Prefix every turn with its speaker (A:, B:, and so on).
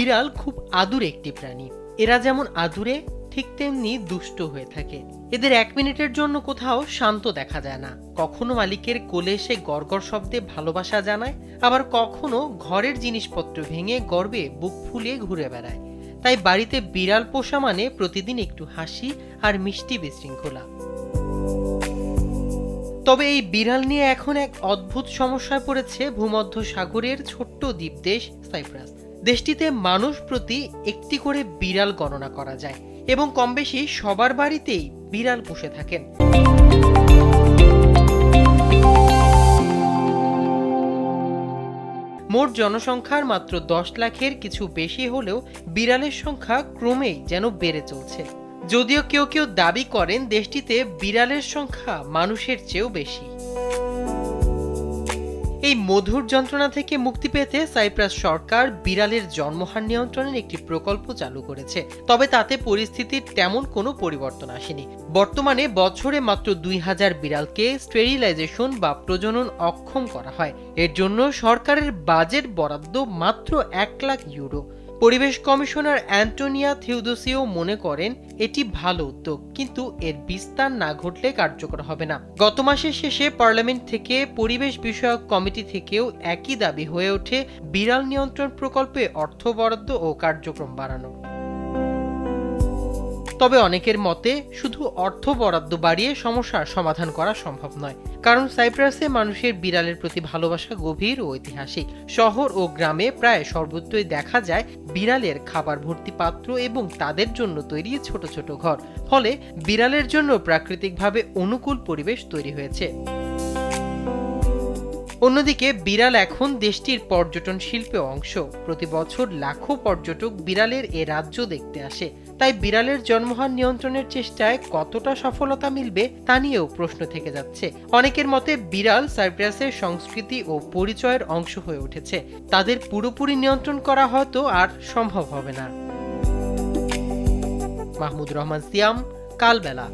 A: বিড়াল খুব আদুরে একটি প্রাণী। এরা যেমন আদুরে ঠিক তেমনি দুষ্ট হয়ে থাকে। এদের 1 মিনিটের জন্য কোথাও শান্ত দেখা যায় না। কখনো মালিকের কোলে এসে গড়গড় শব্দে ভালোবাসা জানায়, আবার কখনো ঘরের জিনিসপত্র ভেঙে গর্বে বুক ফুলিয়ে ঘুরে বেড়ায়। তাই বাড়িতে বিড়াল পোষা মানে প্রতিদিন একটু হাসি আর মিষ্টি বিশৃঙ্খলা। তবে এই বিড়াল নিয়ে এখন এক অদ্ভুত সমস্যায় পড়েছে ভূমধ্য সাগরের ছোট্ট দ্বীপ দেশ সাইপ্রাস। দেশটিতে মানুষ প্রতি একটি করে বিড়াল গণনা করা যায় এবং কমবেশি সবার বাড়িতেই বিড়াল পুষে থাকেন। মোট জনসংখ্যার মাত্র 10 লাখের কিছু বেশি হলেও বিড়ালের সংখ্যা ক্রমেই যেন বেড়ে চলছে। যদিও কেউ কেউ দাবি করেন দেশটিতে বিড়ালের সংখ্যা মানুষের চেয়েও বেশি। এই মধুর যন্ত্রণা থেকে মুক্তি পেতে সাইপ্রাস সরকার বিড়ালের জন্মহার নিয়ন্ত্রণের একটি প্রকল্প চালু করেছে। তবে তাতে পরিস্থিতির তেমন কোনো পরিবর্তন আসেনি। বর্তমানে বছরে মাত্র 2000 বিড়ালকে স্টেরিলাইজেশন বা প্রজনন অক্ষম করা হয়। এর জন্য সরকারের বাজেট বরাদ্দ মাত্র 1 লাখ ইউরো। পরিবেশ কমিশনার অ্যান্টোনিয়া থিওদোসিও মনে করেন এটি ভালো উদ্যোগ, কিন্তু এর বিস্তার না ঘটলে কার্যকর হবে না। গত মাসের শেষে পার্লামেন্ট থেকে পরিবেশ বিষয়ক কমিটি থেকেও একই দাবি হয়ে ওঠে বিড়াল নিয়ন্ত্রণ প্রকল্পে অর্থ বরাদ্দ ও কার্যক্রম বাড়ানো। তবে অনেকের মতে শুধু অর্থ বরাদ্দ বাড়িয়ে সমস্যার সমাধান করা সম্ভব নয়। কারণ সাইপ্রাসে মানুষের বিড়ালের প্রতি ভালোবাসা গভীর ও ঐতিহাসিক। শহর ও গ্রামে প্রায় সর্বত্রই দেখা যায় বিড়ালের খাবার ভর্তি পাত্র এবং তাদের জন্য তৈরি ছোট ছোট ঘর। ফলে বিড়ালের জন্য প্রাকৃতিকভাবে অনুকূল পরিবেশ তৈরি হয়েছে। অন্যদিকে বিড়াল এখন দেশটির পর্যটন শিল্পে অংশ। প্রতি বছর লাখো পর্যটক বিড়ালের এ রাজ্য দেখতে আসে। তাই বিড়ালের জন্মহার নিয়ন্ত্রণের চেষ্টায় কতটা সফলতা মিলবে তা নিয়েও প্রশ্ন থেকে যাচ্ছে। অনেকের মতে বিড়াল সাইপ্রাসের সংস্কৃতি ও পরিচয়ের অংশ হয়ে উঠেছে। তাদের পুরোপুরি নিয়ন্ত্রণ করা হয়তো আর সম্ভব হবে না। মাহমুদ রহমান সিয়াম, কালবেলা।